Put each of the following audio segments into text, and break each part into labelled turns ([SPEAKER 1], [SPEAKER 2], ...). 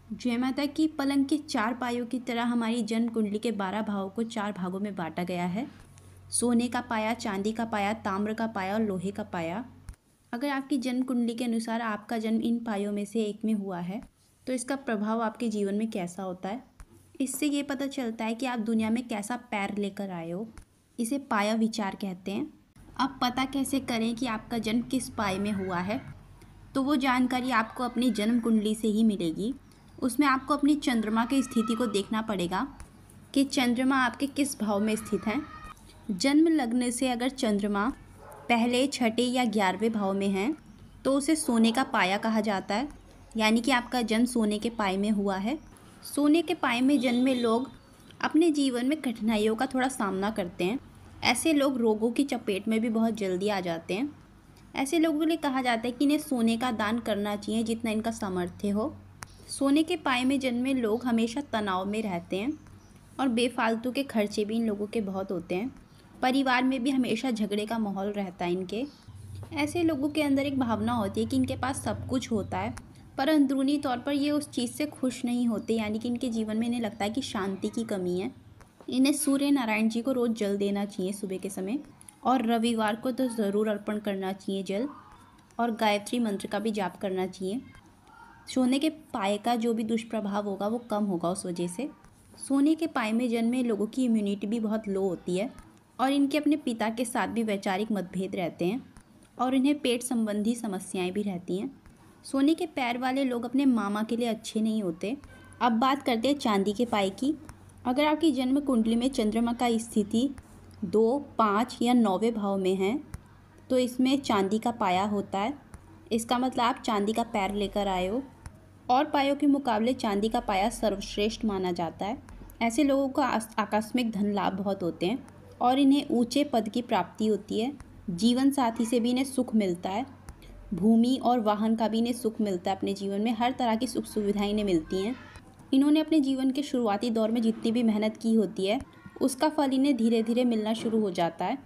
[SPEAKER 1] जय माता की। पलंग के 4 पायों की तरह हमारी जन्म कुंडली के 12 भावों को 4 भागों में बांटा गया है। सोने का पाया, चांदी का पाया, ताम्र का पाया और लोहे का पाया। अगर आपकी जन्म कुंडली के अनुसार आपका जन्म इन पायों में से एक में हुआ है तो इसका प्रभाव आपके जीवन में कैसा होता है, इससे ये पता चलता है कि आप दुनिया में कैसा पैर लेकर आए हो। इसे पाया विचार कहते हैं। अब पता कैसे करें कि आपका जन्म किस पाए में हुआ है, तो वो जानकारी आपको अपनी जन्म कुंडली से ही मिलेगी। उसमें आपको अपनी चंद्रमा की स्थिति को देखना पड़ेगा कि चंद्रमा आपके किस भाव में स्थित है। जन्म लग्न से अगर चंद्रमा पहले, छठे या 11वें भाव में है तो उसे सोने का पाया कहा जाता है, यानी कि आपका जन्म सोने के पाए में हुआ है। सोने के पाए में जन्मे लोग अपने जीवन में कठिनाइयों का थोड़ा सामना करते हैं। ऐसे लोग रोगों की चपेट में भी बहुत जल्दी आ जाते हैं। ऐसे लोगों के लिए कहा जाता है कि इन्हें सोने का दान करना चाहिए जितना इनका सामर्थ्य हो। सोने के पाए में जन्मे लोग हमेशा तनाव में रहते हैं और बेफालतू के खर्चे भी इन लोगों के बहुत होते हैं। परिवार में भी हमेशा झगड़े का माहौल रहता है इनके। ऐसे लोगों के अंदर एक भावना होती है कि इनके पास सब कुछ होता है, पर अंदरूनी तौर पर ये उस चीज़ से खुश नहीं होते, यानी कि इनके जीवन में इन्हें लगता है कि शांति की कमी है। इन्हें सूर्य नारायण जी को रोज़ जल देना चाहिए सुबह के समय, और रविवार को तो ज़रूर अर्पण करना चाहिए जल, और गायत्री मंत्र का भी जाप करना चाहिए। सोने के पाए का जो भी दुष्प्रभाव होगा वो कम होगा उस वजह से। सोने के पाए में जन्मे लोगों की इम्यूनिटी भी बहुत लो होती है और इनके अपने पिता के साथ भी वैचारिक मतभेद रहते हैं और इन्हें पेट संबंधी समस्याएं भी रहती हैं। सोने के पैर वाले लोग अपने मामा के लिए अच्छे नहीं होते। अब बात करते हैं चांदी के पाए की। अगर आपकी जन्म कुंडली में चंद्रमा का स्थिति 2, 5 या 9वें भाव में है तो इसमें चांदी का पाया होता है। इसका मतलब आप चांदी का पैर लेकर आए हो, और पायों के मुकाबले चांदी का पाया सर्वश्रेष्ठ माना जाता है। ऐसे लोगों को आकस्मिक धन लाभ बहुत होते हैं और इन्हें ऊंचे पद की प्राप्ति होती है। जीवन साथी से भी इन्हें सुख मिलता है। भूमि और वाहन का भी इन्हें सुख मिलता है। अपने जीवन में हर तरह की सुख सुविधाएं इन्हें मिलती हैं। इन्होंने अपने जीवन के शुरुआती दौर में जितनी भी मेहनत की होती है उसका फल इन्हें धीरे धीरे मिलना शुरू हो जाता है।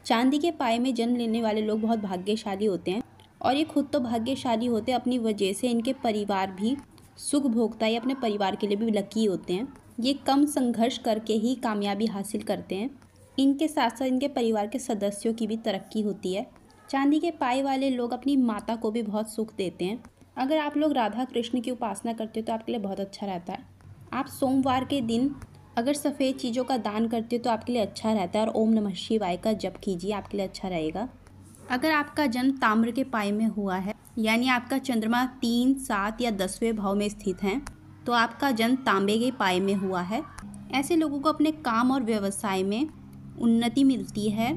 [SPEAKER 1] चांदी के पाए में जन्म लेने वाले लोग बहुत भाग्यशाली होते हैं, और ये खुद तो भाग्यशाली होते हैं, अपनी वजह से इनके परिवार भी सुख भोगता है। अपने परिवार के लिए भी लकी होते हैं। ये कम संघर्ष करके ही कामयाबी हासिल करते हैं। इनके साथ साथ इनके परिवार के सदस्यों की भी तरक्की होती है। चांदी के पाए वाले लोग अपनी माता को भी बहुत सुख देते हैं। अगर आप लोग राधा कृष्ण की उपासना करते हो तो आपके लिए बहुत अच्छा रहता है। आप सोमवार के दिन अगर सफ़ेद चीज़ों का दान करते हो तो आपके लिए अच्छा रहता है, और ओम नमः शिवाय का जप कीजिए, आपके लिए अच्छा रहेगा। अगर आपका जन्म ताम्र के पाए में हुआ है, यानी आपका चंद्रमा 3, 7 या 10वें भाव में स्थित है, तो आपका जन्म तांबे के पाए में हुआ है। ऐसे लोगों को अपने काम और व्यवसाय में उन्नति मिलती है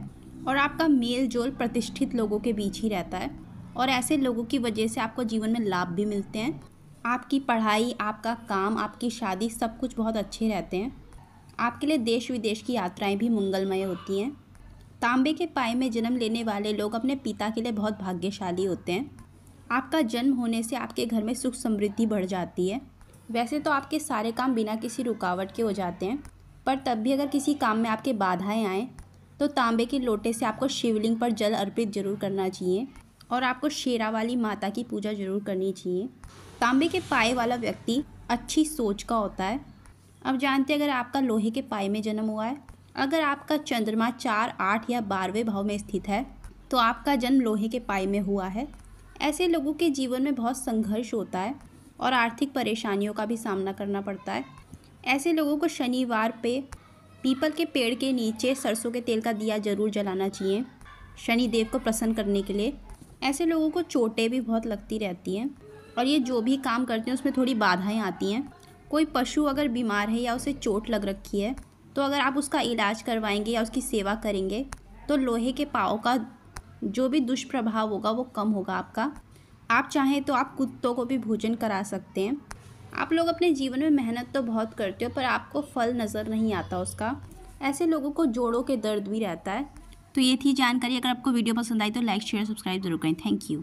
[SPEAKER 1] और आपका मेल जोल प्रतिष्ठित लोगों के बीच ही रहता है, और ऐसे लोगों की वजह से आपको जीवन में लाभ भी मिलते हैं। आपकी पढ़ाई, आपका काम, आपकी शादी, सब कुछ बहुत अच्छे रहते हैं। आपके लिए देश विदेश की यात्राएं भी मंगलमय होती हैं। तांबे के पाए में जन्म लेने वाले लोग अपने पिता के लिए बहुत भाग्यशाली होते हैं। आपका जन्म होने से आपके घर में सुख समृद्धि बढ़ जाती है। वैसे तो आपके सारे काम बिना किसी रुकावट के हो जाते हैं, पर तब भी अगर किसी काम में आपके बाधाएं आएँ तो तांबे के लोटे से आपको शिवलिंग पर जल अर्पित जरूर करना चाहिए, और आपको शेरावाली माता की पूजा जरूर करनी चाहिए। तांबे के पाए वाला व्यक्ति अच्छी सोच का होता है। अब जानते हैं अगर आपका लोहे के पाए में जन्म हुआ है। अगर आपका चंद्रमा 4, 8 या 12वें भाव में स्थित है तो आपका जन्म लोहे के पाए में हुआ है। ऐसे लोगों के जीवन में बहुत संघर्ष होता है और आर्थिक परेशानियों का भी सामना करना पड़ता है। ऐसे लोगों को शनिवार पे पीपल के पेड़ के नीचे सरसों के तेल का दिया जरूर जलाना चाहिए, शनिदेव को प्रसन्न करने के लिए। ऐसे लोगों को चोटें भी बहुत लगती रहती हैं, और ये जो भी काम करते हैं उसमें थोड़ी बाधाएं आती हैं। कोई पशु अगर बीमार है या उसे चोट लग रखी है तो अगर आप उसका इलाज करवाएंगे या उसकी सेवा करेंगे तो लोहे के पाँव का जो भी दुष्प्रभाव होगा वो कम होगा आपका। आप चाहें तो आप कुत्तों को भी भोजन करा सकते हैं। आप लोग अपने जीवन में मेहनत तो बहुत करते हो पर आपको फल नज़र नहीं आता उसका। ऐसे लोगों को जोड़ों के दर्द भी रहता है। तो ये थी जानकारी। अगर आपको वीडियो पसंद आई तो लाइक, शेयर, सब्सक्राइब जरूर करें। Thank you.